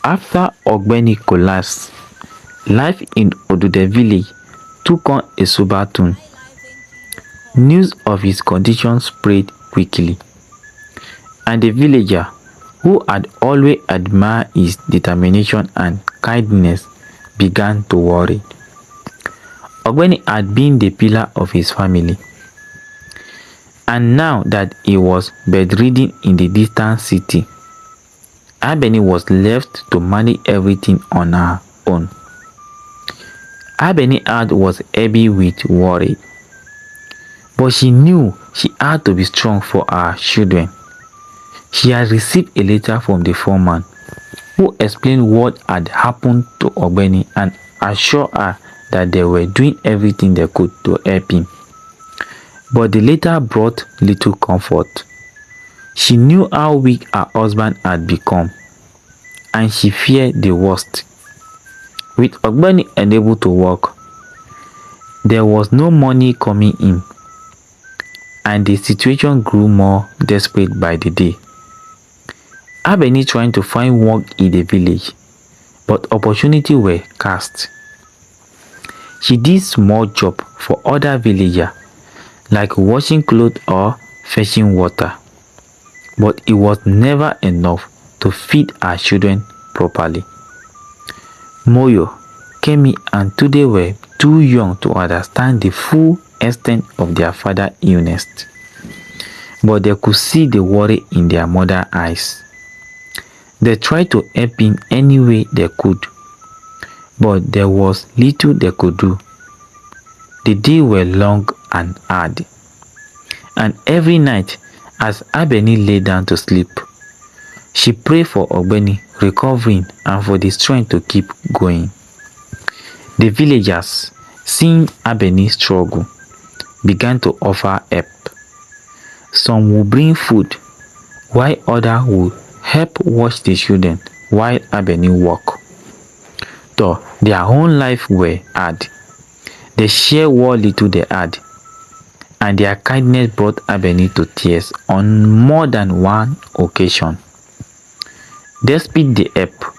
After Ogbeni collapsed, life in Odude village took on a sober tone. News of his condition spread quickly, and the villager, who had always admired his determination and kindness, began to worry. Ogbeni had been the pillar of his family, and now that he was bedridden in the distant city, Abeni was left to manage everything on her own. Abeni's heart was heavy with worry, but she knew she had to be strong for her children. She had received a letter from the foreman, who explained what had happened to Ogbeni and assured her that they were doing everything they could to help him. But the letter brought little comfort. She knew how weak her husband had become, and she feared the worst. With Ogbeni unable to work, there was no money coming in, and the situation grew more desperate by the day. Abeni trying to find work in the village, but opportunities were scarce. She did small jobs for other villagers, like washing clothes or fetching water, but it was never enough to feed her children properly. Moyo, Kemi and Tude were too young to understand the full extent of their father's illness, but they could see the worry in their mother's eyes. They tried to help him any way they could, but there was little they could do. The days were long and hard, and every night as Abeni lay down to sleep, she prayed for Ogbeni recovering and for the strength to keep going. The villagers, seeing Abeni struggle, began to offer help. Some would bring food, while others would help watch the children while Abeni worked. Though their own life were hard, they shared what little they had, and their kindness brought Abeni to tears on more than one occasion. Despite the help,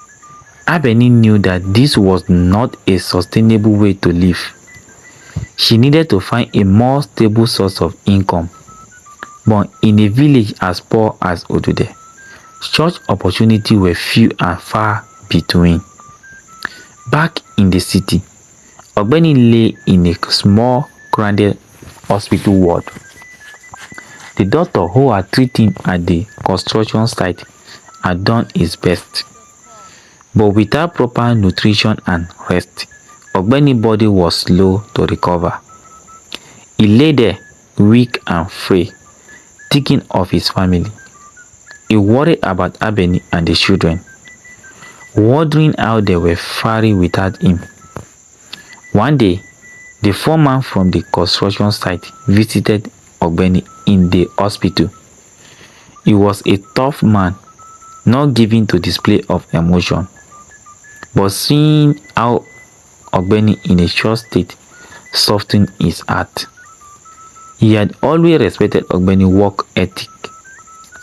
Abeni knew that this was not a sustainable way to live. She needed to find a more stable source of income, but in a village as poor as Odude, such opportunities were few and far between. Back in the city, Ogbeni lay in a small, crowded hospital ward. The doctor who had treated him at the construction site had done his best, but without proper nutrition and rest, Ogbeni's body was slow to recover. He lay there, weak and frail, thinking of his family. He worried about Abeni and the children, wondering how they were faring without him. One day, the foreman from the construction site visited Ogbeni in the hospital. He was a tough man, not given to display of emotion, but seeing how Ogbeni in a short state softened his heart. He had always respected Ogbeni's work ethic,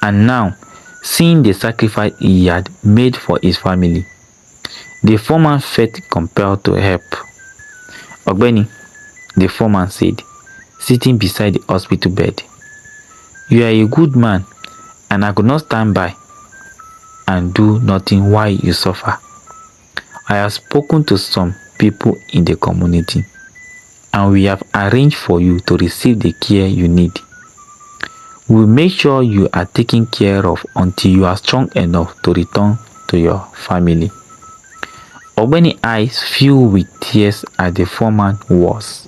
and now, seeing the sacrifice he had made for his family, the foreman felt compelled to help. Ogbeni, the foreman said, sitting beside the hospital bed, "You are a good man, and I could not stand by and do nothing while you suffer. I have spoken to some people in the community, and we have arranged for you to receive the care you need. We'll make sure you are taken care of until you are strong enough to return to your family." Ogbeni's eyes filled with tears as the foreman was.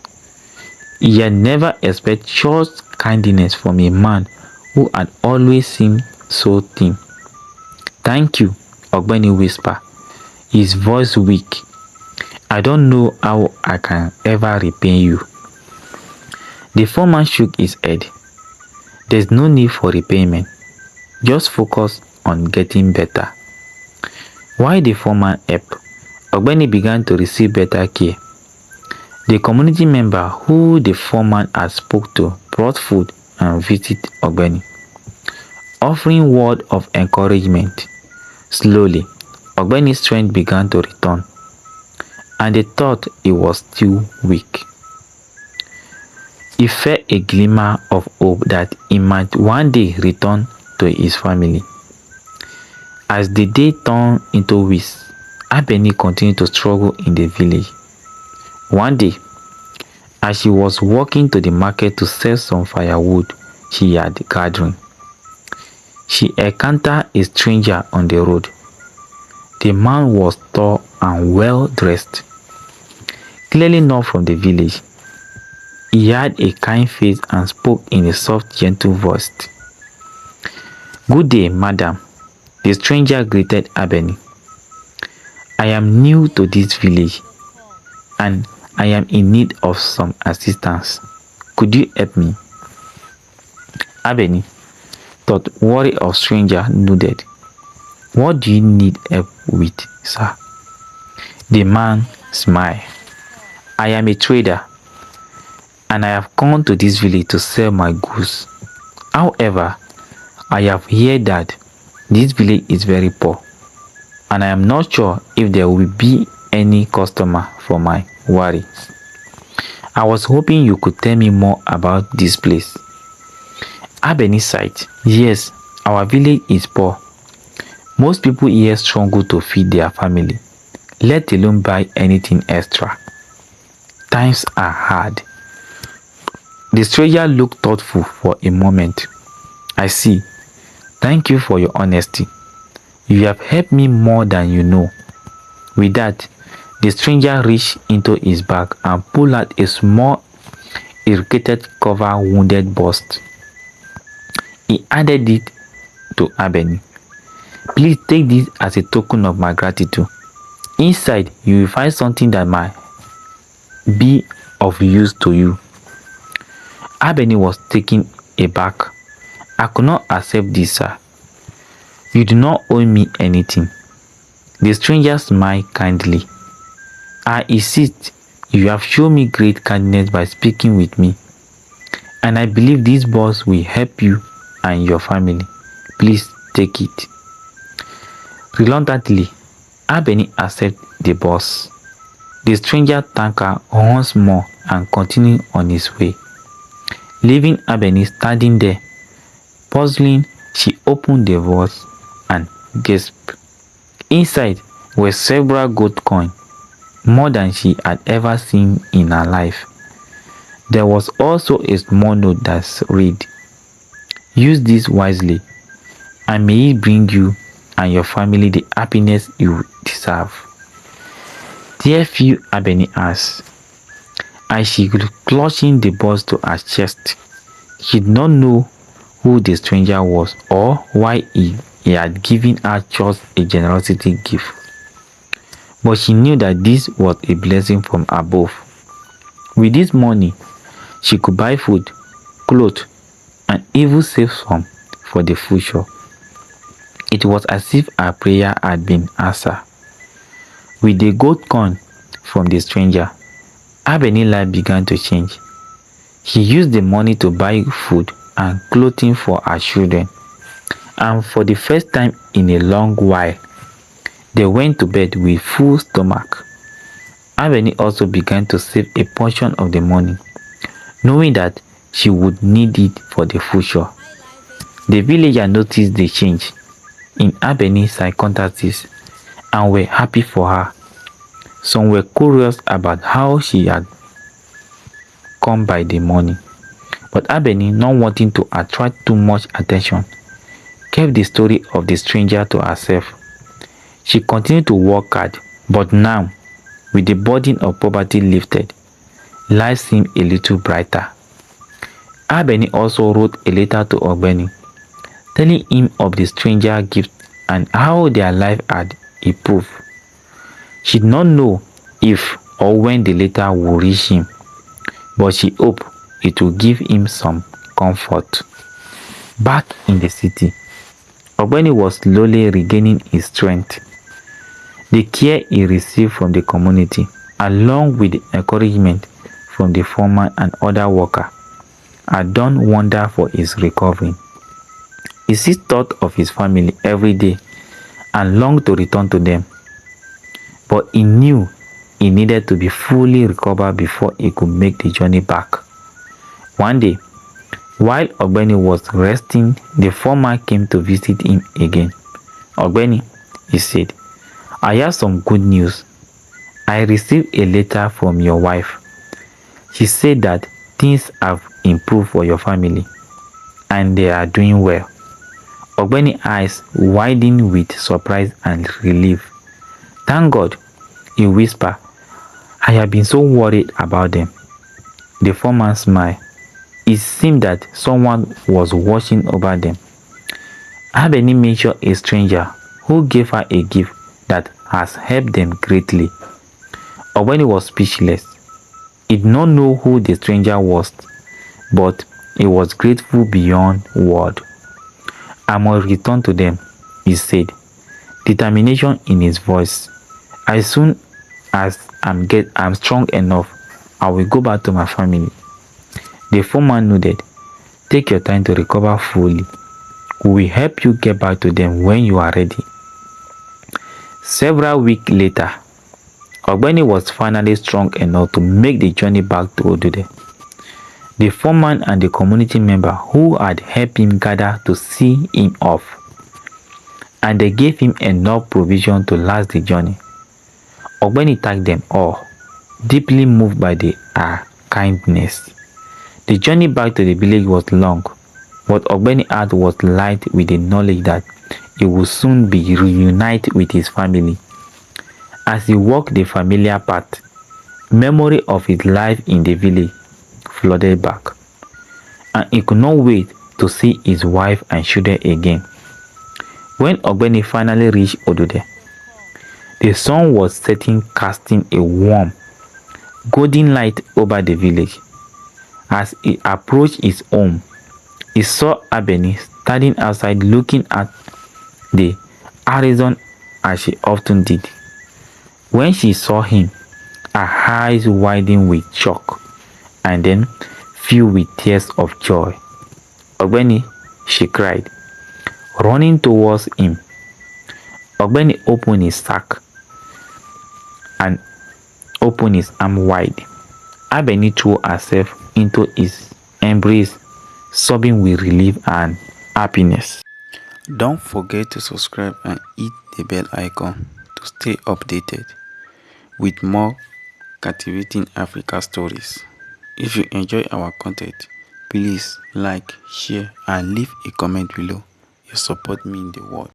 He had never expected such kindness from a man who had always seemed so thin. "Thank you," Ogbeni whispered, his voice weak. "I don't know how I can ever repay you." The foreman shook his head. "There's no need for repayment. Just focus on getting better." While the foreman helped, Ogbeni began to receive better care. The community member who the foreman had spoke to brought food and visited Ogbeni, offering words of encouragement. Slowly, Ogbeni's strength began to return, and they thought he was still weak. He felt a glimmer of hope that he might one day return to his family. As the day turned into weeks, Abeni continued to struggle in the village. One day, as she was walking to the market to sell some firewood she had gathering, she encountered a stranger on the road. The man was tall and well dressed, clearly not from the village. He had a kind face and spoke in a soft, gentle voice. "Good day, madam," the stranger greeted Abeni. "I am new to this village and I am in need of some assistance. Could you help me?" Abeni thought worry of stranger nodded. "What do you need help with, sir?" The man smiled. "I am a trader and I have come to this village to sell my goods. However, I have heard that this village is very poor and I am not sure if there will be any customer for my wari. I was hoping you could tell me more about this place." Abeni sighed. "Yes, our village is poor. Most people here struggle to feed their family, let alone buy anything extra. Times are hard." The stranger looked thoughtful for a moment. "I see. Thank you for your honesty. You have helped me more than you know." With that, the stranger reached into his bag and pulled out a small irrigated cover wounded bust. He handed it to Abeni. "Please take this as a token of my gratitude. Inside, you will find something that might be of use to you." Abeni was taken aback. "I could not accept this, sir. You do not owe me anything." The stranger smiled kindly. "I insist. You have shown me great kindness by speaking with me, and I believe this box will help you and your family. Please take it." Reluctantly, Abeni accepted the box. The stranger thanked her once more and continued on his way. Leaving Abeni standing there, puzzling, she opened the box and gasped. Inside were several gold coins, more than she had ever seen in her life. There was also a small note that read, "Use this wisely, and may it bring you and your family the happiness you deserve." "Dear few," Abeni asked, as she clutching the box to her chest. She did not know who the stranger was or why he had given her just a generosity gift. But she knew that this was a blessing from above. With this money, she could buy food, clothes, and even save some for the future. It was as if her prayer had been answered. With the gold coin from the stranger, Abeni's life began to change. She used the money to buy food and clothing for her children, and for the first time in a long while, they went to bed with full stomach. Abeni also began to save a portion of the money, knowing that she would need it for the future. The villagers noticed the change in Abeni's circumstances and were happy for her. Some were curious about how she had come by the money, but Abeni, not wanting to attract too much attention, kept the story of the stranger to herself. She continued to work hard, but now, with the burden of poverty lifted, life seemed a little brighter. Abeni also wrote a letter to Ogbeni, telling him of the stranger gift and how their life had improved. She did not know if or when the letter would reach him, but she hoped it would give him some comfort. Back in the city, Ogbeni was slowly regaining his strength. The care he received from the community, along with the encouragement from the foreman and other workers, had done wonders for his recovery. He still thought of his family every day and longed to return to them. But he knew he needed to be fully recovered before he could make the journey back. One day, while Ogbeni was resting, the foreman came to visit him again. "Ogbeni," he said, "I have some good news. I received a letter from your wife. She said that things have improved for your family and they are doing well." Ogbeni's eyes widened with surprise and relief. "Thank God," he whispered. "I have been so worried about them." The foreman smiled. It seemed that someone was watching over them. Abeni mentioned a stranger who gave her a gift that has helped them greatly. Ogbeni was speechless. He did not know who the stranger was, but he was grateful beyond words. "I must return to them," he said, determination in his voice. "As soon as I'm strong enough, I will go back to my family." The foreman nodded. "Take your time to recover fully. We will help you get back to them when you are ready." Several weeks later, Ogbeni was finally strong enough to make the journey back to Odude. The foreman and the community member who had helped him gathered to see him off, and they gave him enough provision to last the journey. Ogbeni thanked them all, deeply moved by their kindness. The journey back to the village was long, but Ogbeni's heart was light with the knowledge that he would soon be reunited with his family. As he walked the familiar path, memory of his life in the village flooded back, and he could not wait to see his wife and children again. When Ogbeni finally reached Odude, the sun was setting, casting a warm, golden light over the village. As he approached his home, he saw Abeni standing outside looking at the horizon as she often did. When she saw him, her eyes widened with shock and then filled with tears of joy. "Ogbeni," she cried, running towards him. Ogbeni opened his sack and opened his arm wide. Abeni threw herself into his embrace, sobbing with relief and happiness. Don't forget to subscribe and hit the bell icon to stay updated with more captivating Africa stories. If you enjoy our content, please like, share and leave a comment below. Your support means the world.